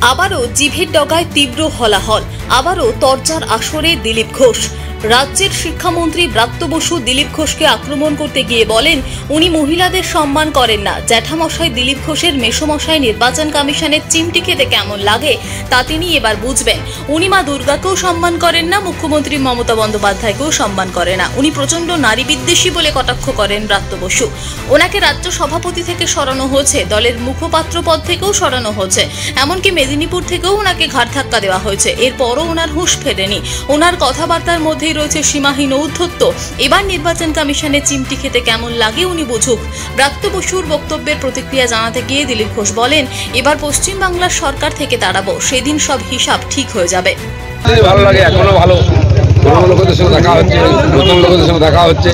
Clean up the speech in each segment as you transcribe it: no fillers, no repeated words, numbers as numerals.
আবারও জিভের ডগায় তীব্র হলাহল, আবারও তরজার আসরে দিলীপ ঘোষ। রাজ্যের শিক্ষামন্ত্রী ব্রাত্য বসু দিলীপ ঘোষকে আক্রমণ করতে গিয়ে বলেন উনি মহিলাদের সম্মান করেন না। জ্যাঠামশাই দিলীপ ঘোষের মেসোমশাই নির্বাচন কমিশনের চিমটি খেতে কেমন লাগে তা তিনি এবার বুঝবেন। উনি মা দুর্গাকেও সম্মান করেন না, মুখ্যমন্ত্রী মমতা বন্দ্যোপাধ্যায়কেও সম্মান করে না। উনি প্রচন্ড নারী বিদ্বেষী বলে কটাক্ষ করেন ব্রাত্য বসু। ওনাকে রাজ্য সভাপতি থেকে সরানো হয়েছে, দলের মুখপাত্র পদ থেকেও সরানো হয়েছে, এমনকি মেদিনীপুর থেকেও ওনাকে ঘাড় ধাক্কা দেওয়া হয়েছে। এরপরও ওনার হুঁশ ফেরেনি। ওনার কথাবার্তার মধ্যে রয়েছে সীমাহীন ঔদ্ধত্য। এবার নির্বাচন কমিশনের চিমটি খেতে কেমন লাগে উনি বুঝুক। ব্রাত্য বসুর বক্তব্যের প্রতিক্রিয়া জানাতে গিয়ে দিলীপ ঘোষ বলেন, এবার পশ্চিম বাংলার সরকার থেকে দাঁড়াবো, সেদিন সব হিসাব ঠিক হয়ে যাবে। ভালো লাগে, এখনো ভালো। পুরনো লোকদের সঙ্গে দেখা হচ্ছে, নতুন লোকদের সঙ্গে দেখা হচ্ছে।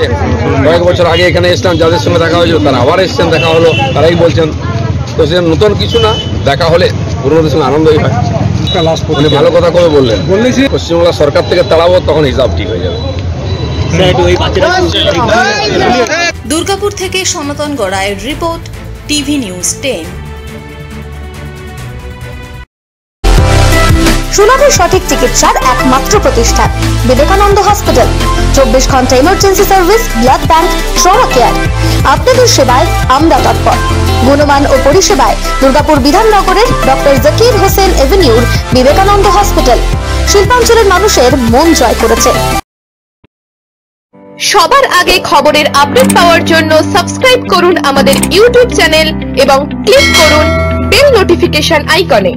কয়েক বছর আগে এখানে এসলাম, যাদের সঙ্গে দেখা হয়েছিল তারা আবার এসছেন, দেখা হলো, তারাই বলছেন। তো সে নতুন কিছু না, দেখা হলে পুরনোদের সঙ্গে আনন্দই হয়। উনি ভালো কথা কবে বললেন, পশ্চিমবাংলা সরকার থেকে তাড়াবো, তখন হিসাব ঠিক হয়ে যাবে। দুর্গাপুর থেকে সনাতন গড়াইয়ের রিপোর্ট, টিভি নিউজ 10। সুলভে সঠিক চিকিৎসার একমাত্র প্রতিষ্ঠান বিবেকানন্দ হসপিটাল। 24 ঘন্টা emergency service, blood bank, trauma care. আপনাদের সেবায় আমরা তৎপর। গুণমান ও পরিষেবায় দুর্গাপুর বিধাননগরের ডক্টর জাকির হোসেন এভিনিউর বিবেকানন্দ হসপিটাল শিল্পাঞ্চলের মানুষের মন জয় করেছে। সবার আগে খবরের আপডেট পাওয়ার জন্য সাবস্ক্রাইব করুন আমাদের ইউটিউব চ্যানেল এবং ক্লিক করুন বেল নোটিফিকেশন আইকনে।